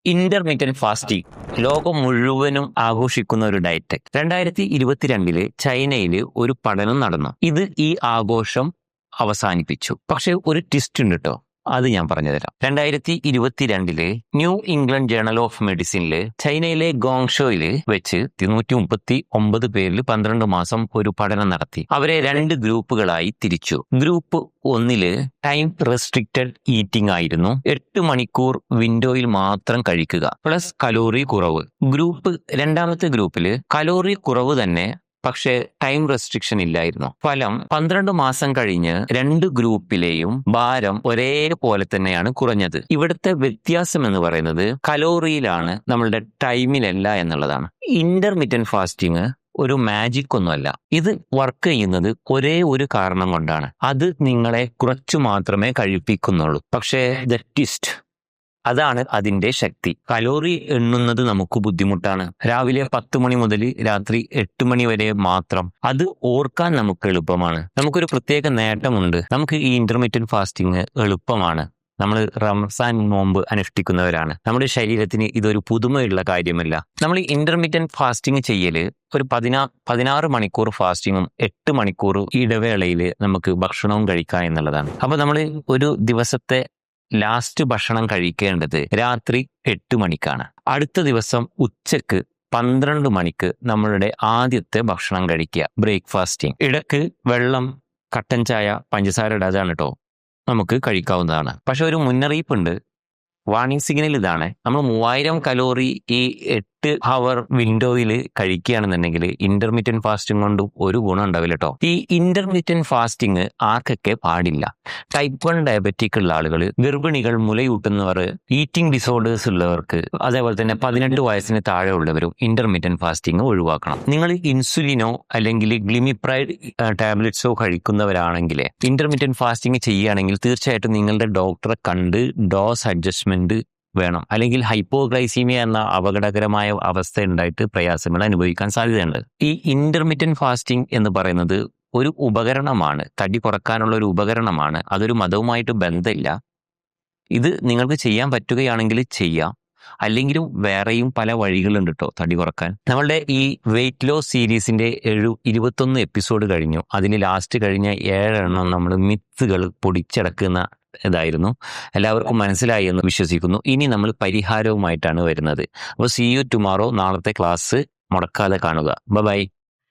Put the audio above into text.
Intermediate fasting ലോകം മുഴുവനും ആഘോഷിക്കുന്ന ഒരു ഡയറ്റ്. 2022 ചൈനയിൽ ഒരു പഠനം നടന്നു. ഇത് ഈ ആഘോഷം അവസാനിപ്പിച്ചു. പക്ഷെ ഒരു ട്വിസ്റ്റ് ഉണ്ട് കേട്ടോ, അത് ഞാൻ പറഞ്ഞുതരാം. 2022 ന്യൂ ഇംഗ്ലണ്ട് ജേണൽ ഓഫ് മെഡിസിനില് ചൈനയിലെ ഗോങ്ഷോയില് വെച്ച് 139 പേരിൽ 12 മാസം ഒരു പഠനം നടത്തി. അവരെ 2 ഗ്രൂപ്പുകളായി തിരിച്ചു. ഗ്രൂപ്പ് 1 ടൈം റെസ്ട്രിക്റ്റഡ് ഈറ്റിംഗ് ആയിരുന്നു. 8 മണിക്കൂർ വിൻഡോയിൽ മാത്രം കഴിക്കുക, പ്ലസ് കലോറി കുറവ്. രണ്ടാമത്തെ ഗ്രൂപ്പില് കലോറി കുറവ് തന്നെ, പക്ഷേ ടൈം റെസ്ട്രിക്ഷൻ ഇല്ലായിരുന്നു. ഫലം 12 മാസം കഴിഞ്ഞ് 2 ഗ്രൂപ്പിലെയും ഭാരം ഒരേപോലെ തന്നെയാണ് കുറഞ്ഞത്. ഇവിടുത്തെ വ്യത്യാസം എന്ന് പറയുന്നത് കലോറിയിലാണ്, നമ്മളുടെ ടൈമിലല്ല എന്നുള്ളതാണ്. ഇന്റർമീഡിയറ്റ് ഫാസ്റ്റിംഗ് ഒരു മാജിക് ഒന്നുമല്ല. ഇത് വർക്ക് ചെയ്യുന്നത് ഒരേ ഒരു കാരണം കൊണ്ടാണ്. അത് നിങ്ങളെ കുറച്ചു മാത്രമേ കഴിപ്പിക്കുന്നുള്ളൂ. പക്ഷേ ദ ട്വിസ്റ്റ്, അതാണ് അതിന്റെ ശക്തി. കലോറി എണ്ണുന്നത് നമുക്ക് ബുദ്ധിമുട്ടാണ്. രാവിലെ 10 മണി മുതൽ രാത്രി 8 മണി വരെ മാത്രം. അത് ഓർക്കാൻ നമുക്ക് എളുപ്പമാണ്. നമുക്കൊരു പ്രത്യേക നേട്ടമുണ്ട്. നമുക്ക് ഈ ഇന്റർമീഡിയറ്റ് ഫാസ്റ്റിംഗ് എളുപ്പമാണ്. നമ്മൾ റംസാൻ നോമ്പ് അനുഷ്ഠിക്കുന്നവരാണ്. നമ്മുടെ ശരീരത്തിന് ഇതൊരു പുതുമയുള്ള കാര്യമല്ല. നമ്മൾ ഈ ഇന്റർമീഡിയറ്റ് ഫാസ്റ്റിംഗ് ചെയ്യല് ഒരു 16 മണിക്കൂർ ഫാസ്റ്റിങ്ങും 8 മണിക്കൂർ ഇടവേളയിൽ നമുക്ക് ഭക്ഷണവും കഴിക്കുക എന്നുള്ളതാണ്. അപ്പൊ നമ്മൾ ഒരു ദിവസത്തെ ലാസ്റ്റ് ഭക്ഷണം കഴിക്കേണ്ടത് രാത്രി 8 മണിക്കാണ്. അടുത്ത ദിവസം ഉച്ചക്ക് 12 മണിക്ക് നമ്മളുടെ ആദ്യത്തെ ഭക്ഷണം കഴിക്കുക, ബ്രേക്ക്ഫാസ്റ്റിംഗ്. ഇടയ്ക്ക് വെള്ളം, കട്ടൻ ചായ, പഞ്ചസാര ഇടാതാണ് കേട്ടോ, നമുക്ക് കഴിക്കാവുന്നതാണ്. പക്ഷെ ഒരു മുന്നറിയിപ്പുണ്ട്, വാർണിംഗ് സിഗ്നൽ ഇതാണ്. നമ്മൾ 3000 കലോറി ഈ 8 അവർ വിൻഡോയിൽ കഴിക്കുകയാണെന്നുണ്ടെങ്കിൽ ഇന്റർമീഡിയറ്റ് ഫാസ്റ്റിംഗ് കൊണ്ട് ഒരു ഗുണം ഉണ്ടാവില്ല കേട്ടോ. ഈ ഇന്റർമീഡിയറ്റ് ഫാസ്റ്റിംഗ് ആർക്കൊക്കെ പാടില്ല? ടൈപ്പ് 1 ഡയബറ്റിക് ഉള്ള ആളുകൾ, ഗർഭിണികൾ, മുലയൂട്ടുന്നവർ, ഈറ്റിംഗ് ഡിസോർഡേഴ്സ് ഉള്ളവർക്ക്, അതേപോലെ തന്നെ 18 വയസ്സിന് താഴെ ഉള്ളവരും ഇന്റർമീഡിയറ്റ് ഫാസ്റ്റിംഗ് ഒഴിവാക്കണം. നിങ്ങൾ ഇൻസുലിനോ അല്ലെങ്കിൽ ഗ്ലിമിപ്രൈഡ് ടാബ്ലറ്റ്സോ കഴിക്കുന്നവരാണെങ്കിൽ ഇന്റർമീഡിയറ്റ് ഫാസ്റ്റിംഗ് ചെയ്യുകയാണെങ്കിൽ തീർച്ചയായിട്ടും നിങ്ങളുടെ ഡോക്ടറെ കണ്ട് ഡോസ് അഡ്ജസ്റ്റ്മെന്റ് വേണം. അല്ലെങ്കിൽ ഹൈപ്പോഗ്ലൈസീമിയ എന്ന അപകടകരമായ അവസ്ഥ ഉണ്ടായിട്ട് പ്രയാസങ്ങൾ അനുഭവിക്കാൻ സാധ്യതയുണ്ട്. ഈ ഇന്റർമീഡിയറ്റ് ഫാസ്റ്റിംഗ് എന്ന് പറയുന്നത് ഒരു ഉപകരണമാണ്, തടി കുറക്കാനുള്ള ഒരു ഉപകരണമാണ്. അതൊരു മതവുമായിട്ട് ബന്ധമില്ല. ഇത് നിങ്ങൾക്ക് ചെയ്യാൻ പറ്റുകയാണെങ്കിൽ ചെയ്യാം, അല്ലെങ്കിലും വേറെയും പല വഴികളുണ്ട് കേട്ടോ തടി കുറക്കാൻ. നമ്മളുടെ ഈ വെയിറ്റ് ലോസ് സീരീസിന്റെ 21 എപ്പിസോഡ് കഴിഞ്ഞു. അതിൽ ലാസ്റ്റ് കഴിഞ്ഞ 7 എണ്ണം നമ്മൾ മിത്തുകൾ പൊടിച്ചടക്കുന്ന ഇതായിരുന്നു. എല്ലാവർക്കും മനസ്സിലായി എന്ന് വിശ്വസിക്കുന്നു. ഇനി നമ്മൾ പരിഹാരവുമായിട്ടാണ് വരുന്നത്. അപ്പോൾ സീ യു ടുമാറോ. നാളത്തെ ക്ലാസ് മുടക്കാതെ കാണുക. ബൈ.